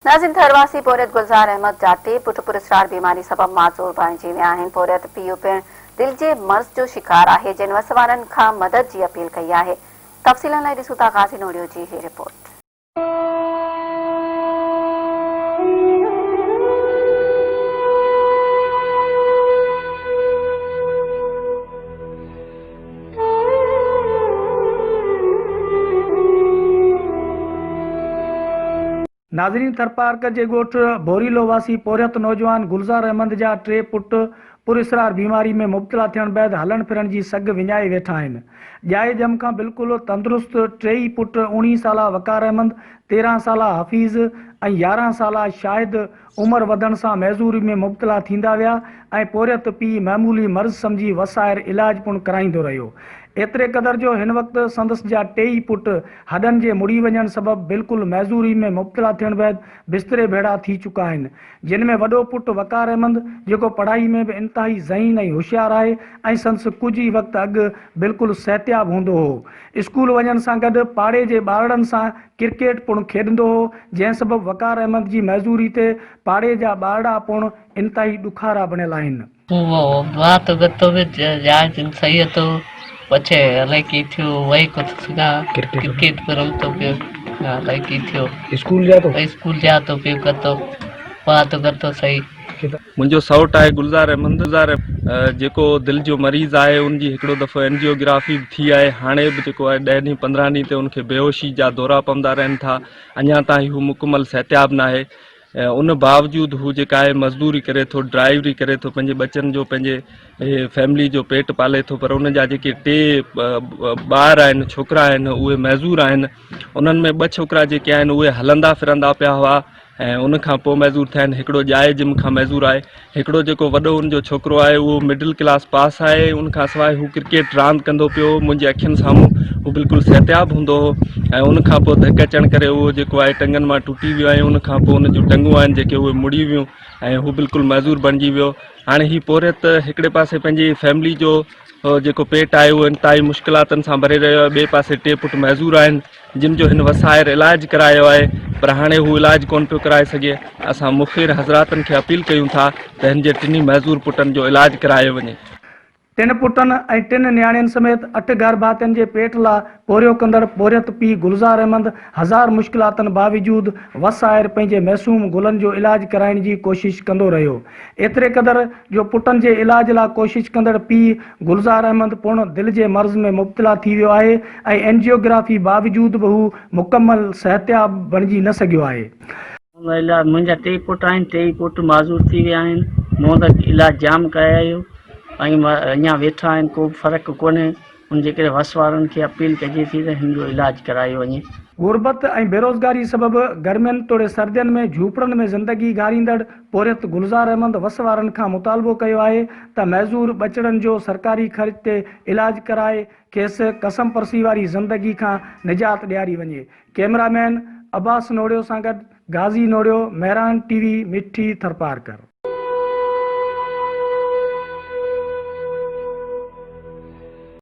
नाज़िन थरवासी पोरियत गुलज़ार अहमद जाते पुट पुरस्कार बीमारी सबब माज़ूर बणिजी विया आहिनि। पोरियत पीउ पिणु दिल जे मर्ज़ जो शिकार आहे, जिन वसवारनि खां मदद जी अपील कई आहे। तफ़सीलनि लाइ ॾिसूं था गाज़ी नोड़ियो जी ही रिपोर्ट। नाज़रीन, थरपार्क जे ॻोठ बोरीलो वासी पोरियत नौजवान गुलज़ार अहमद जा टे पुट पुरस्कार बीमारी में मुब्तला थियण बैदि हलण फिरण जी सघ विञाए वेठा आहिनि। ॼाए ॼम खां बिल्कुलु तंदुरुस्त टेई पुट 19 साला वकार अहमद, 13 साला हफ़ीज़ ऐं 11 साला शाहिद उमिरि वधण सां मैज़ूरी में मुब्तला थींदा विया ऐं पोरियत पीउ मामूली मर्ज़ सम्झी वसाएर इलाज पिणु कराईंदो रहियो। एतिरे क़दर जो हिन वक़्तु संदसि जा टेई पुट हॾनि जे मुड़ी वञण सबबि बिल्कुलु मैज़ूरी में मुब्तला थियण बैदि बिस्तरे भेड़ा थी चुका आहिनि, जिन में वॾो पुटु वकार अहमद जेको पढ़ाई में बि इंतिहाई ज़हीन ऐं होशियारु आहे ऐं संदसि कुझु ई वक़्तु अॻु बिल्कुलु सिहतियाब हूंदो हो। स्कूल वञण सां गॾु पाड़े जे ॿारनि सां क्रिकेट पिणु खेॾंदो हो, जंहिं सबबि वकार अहमद जी मैज़ूरी ते पाड़े जा ॿारड़ा पिणु इंतिहाई ॾुखारा बणियल आहिनि। पछे अलाए की थियो वही कुछ सगा क्रिकेट पर रमतो पियो अलाए की थियो स्कूल जा तो पियो कतो बात करतो सही। मुंहिंजो सौट आहे गुलज़ार अहमद जेको दिलि जो मरीज़ आहे। उनजी हिकिड़ो दफ़ो एंजियोग्राफी थी आहे। हाणे बि जेको आहे 10 ॾींहं 15 ॾींहं ते उनखे बेहोशी जा दौरा पवंदा रहनि था। अञा ताईं हू मुकमल सिहतियाब न आहे। उन बावजूदि हू जेका आहे मज़दूरी करे थो, ड्राइवरी करे थो, पंहिंजे बचनि जो पंहिंजे फैमिली जो पेट पाले थो। पर उन जा जेके टे ॿार आहिनि, छोकिरा आहिनि, उहे मैज़ूर आहिनि। उन्हनि में 2 छोकिरा जेके आहिनि उहे हलंदा फिरंदा पिया हुआ ऐं उन खां पोइ मैज़ूर थिया आहिनि। हिकिड़ो ॼाए जिम खां मैज़ूर आहे। हिकिड़ो जेको वॾो उनजो छोकिरो आहे उहो मिडिल क्लास पास आहे। उनखां सवाइ हू क्रिकेट रांदि कंदो पियो। मुंहिंजे अखियुनि साम्हूं हू बिल्कुलु सिहतियाब हूंदो हो ऐं उनखां पोइ धक अचण करे उहो जेको आहे टंगनि मां टुटी वियो ऐं उनखां पोइ उन जूं टंगूं आहिनि जेके उहे मुड़ी वियूं ऐं हू बिल्कुलु मैज़ूर बणिजी वियो। हाणे ही पोरियत हिकिड़े पासे पंहिंजी फैमिली जो जेको पेट आहे उहो इंतिहाई मुश्किलातुनि सां भरे रहियो आहे। ॿिए पासे 2 पुट मैज़ूर आहिनि जिन जो हिन वसाएर इलाजु करायो आहे, पर हाणे हू इलाजु कोन पियो कराए सघे। असां मुख़िर हज़रातनि खे अपील कयूं था त हिन जे टिनी मैज़ूर पुटनि जो इलाजु करायो वञे। 3 पुटनि ऐं 3 न्याणियुनि समेत 8 घर भातियुनि जे पेट लाइ पोरियो कंदड़ पोरियत पीउ गुलज़ार अहमद हज़ार मुश्किलातुनि बावजूदि वसाएर पंहिंजे मासूम गुलनि जो इलाजु कराइण जी कोशिशि कंदो रहियो। एतिरे क़दर जो पुटनि जे इलाज लाइ कोशिशि कंदड़ पीउ गुलज़ार अहमद पूर्ण दिलि जे मर्ज़ में मुब्तला थी वियो आहे ऐं एंजियोग्राफी बावजूदि बि हू मुकमल सिहतियाब बणिजी न सघियो आहे। मुंहिंजा 3 पुट आहिनि, 3 पुट माज़ूर थी विया आहिनि। मूं त इलाजु जाम कयायो ऐं अञा वेठा आहिनि, को फ़र्क़ु कोन्हे। उन जे करे वसवारनि खे अपील कजे थी त हिन जो इलाजु करायो वञे। गुरबत ऐं बेरोज़गारी सबबि गर्मियुनि तोड़े सर्दियुनि में झूपड़नि में ज़िंदगी गारींदड़ पोरियत गुलज़ार अहमद वसवारनि खां मुतालबो कयो आहे त मैज़ूर बचड़नि जो सरकारी ख़र्च ते इलाजु कराए खेसि कसम परसी वारी ज़िंदगी खां निजात ॾियारी वञे। कैमरामैन अब्बास नोड़ियो सां गॾु गाज़ी नोड़ियो, मेहरान TV, मिठी थरपारकर।